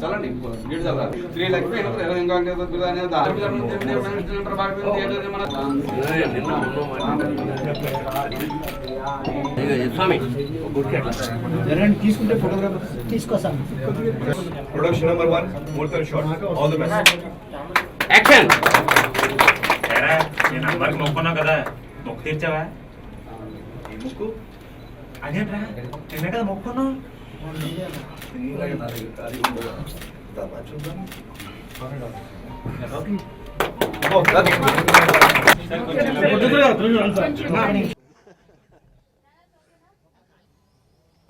చలండి నీళ్ళు చల్లాలి శ్రీ లక్ష్మీ స్వామి తీసుకుంటే ఫోటోగ్రాఫర్ తీసుకోసాం. ప్రొడక్షన్ నెంబర్ 1 మూర్తం shot all the best action. ఏరా నేను నంబర్కి మొక్కున్నావు కదా మొక్కు తీర్చావా? ఈ ముక్కు అదేంట్రా నిన్నే కదా మొక్కున్నావు.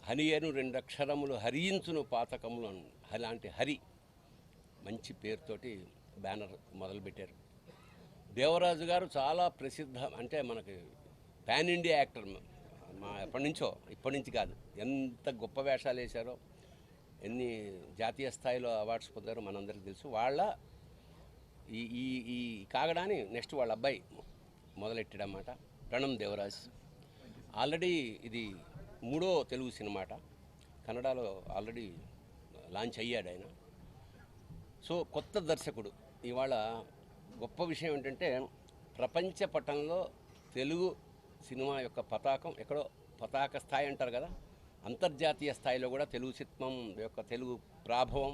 హని అను 2 అక్షరములు హరించును పాతకములు అలాంటి హరి మంచి పేరుతోటి బ్యానర్ మొదలుపెట్టారు. దేవరాజు గారు చాలా ప్రసిద్ధ, అంటే మనకి పాన్ ఇండియా యాక్టర్. మా ఇప్పటి నుంచి కాదు, ఎంత గొప్ప వేషాలు వేశారో, ఎన్ని జాతీయ స్థాయిలో అవార్డ్స్ పొందారో మనందరికీ తెలుసు. వాళ్ళ ఈ ఈ ఈ కాగడాని నెక్స్ట్ వాళ్ళ అబ్బాయి మొదలెట్టాడన్నమాట, ప్రణమ్ దేవరాజ్. ఆల్రెడీ ఇది 3వ తెలుగు సినిమాట, కన్నడలో ఆల్రెడీ లాంచ్ అయ్యాడు ఆయన. సో కొత్త దర్శకుడు. ఇవాళ గొప్ప విషయం ఏంటంటే ప్రపంచ పటంలో తెలుగు సినిమా యొక్క పతాకం ఎక్కడో పతాక స్థాయి అంటారు కదా, అంతర్జాతీయ స్థాయిలో కూడా తెలుగు సినిమా యొక్క తెలుగు ప్రాభవం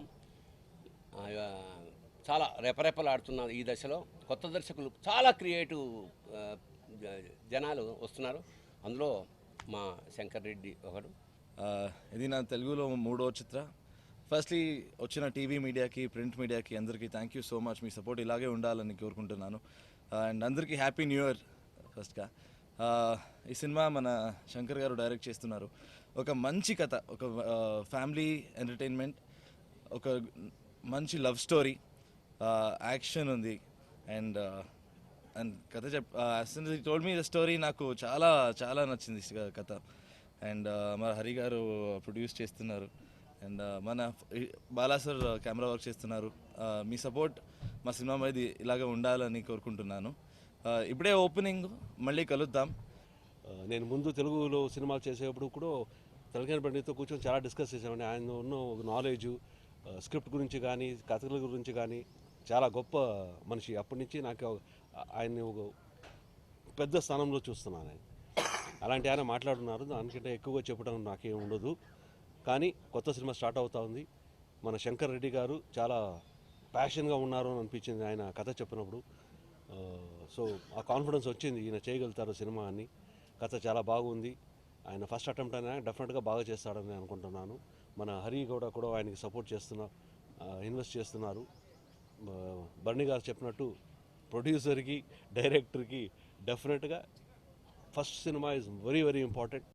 చాలా రెపరెపలాడుతున్న ఈ దశలో కొత్త దర్శకులు చాలా క్రియేటివ్ జనాలు వస్తున్నారు. అందులో మా శంకర్ రెడ్డి ఒకడు. ఇది నా తెలుగులో 3వ చిత్ర. ఫస్ట్లీ వచ్చిన టీవీ మీడియాకి, ప్రింట్ మీడియాకి అందరికీ thank you so much. Me support ఇలాగే ఉండాలని కోరుకుంటున్నాను. అండ్ అందరికీ హ్యాపీ న్యూ ఇయర్. ఫస్ట్గా ఈ సినిమా మన శంకర్ గారు డైరెక్ట్ చేస్తున్నారు. ఒక మంచి కథ, ఒక ఫ్యామిలీ ఎంటర్టైన్మెంట్, ఒక మంచి లవ్ స్టోరీ, యాక్షన్ ఉంది. అండ్ కథ టోల్డ్ మీ ద స్టోరీ, నాకు చాలా చాలా నచ్చింది కథ. అండ్ మన హరి గారు ప్రొడ్యూస్ చేస్తున్నారు. అండ్ మన బాలా సార్ కెమెరా వర్క్ చేస్తున్నారు. మీ సపోర్ట్ మా సినిమా మీద ఇలాగే ఉండాలని కోరుకుంటున్నాను. ఇప్పుడే ఓపెనింగ్, మళ్ళీ కలుద్దాం. నేను ముందు తెలుగులో సినిమాలు చేసేటప్పుడు కూడా తెలంగాణ పండితో కూర్చొని చాలా డిస్కస్ చేసామండి. ఆయన ఉన్న నాలెడ్జు స్క్రిప్ట్ గురించి కానీ, కథల గురించి కానీ చాలా గొప్ప మనిషి. అప్పటి నుంచి నాకు ఆయన్ని ఒక పెద్ద స్థానంలో చూస్తున్నాను. అలాంటి ఆయన మాట్లాడుతున్నారు. దానికంటే ఎక్కువగా చెప్పడం నాకేం ఉండదు. కానీ కొత్త సినిమా స్టార్ట్ అవుతూ ఉంది. మన శంకర్ రెడ్డి గారు చాలా ప్యాషన్గా ఉన్నారు అని అనిపించింది ఆయన కథ చెప్పినప్పుడు. సో ఆ కాన్ఫిడెన్స్ వచ్చింది, ఈయన చేయగలుగుతారు సినిమా అని. కథ చాలా బాగుంది. ఆయన ఫస్ట్ అటెంప్ట్ అయినా డెఫినెట్గా బాగా చేస్తాడని అనుకుంటున్నాను. మన హరి కూడా ఆయనకి సపోర్ట్ ఇన్వెస్ట్ చేస్తున్నారు. బర్నీ గారు చెప్పినట్టు ప్రొడ్యూసర్కి, డైరెక్టర్కి డెఫినెట్గా first cinema is very very important.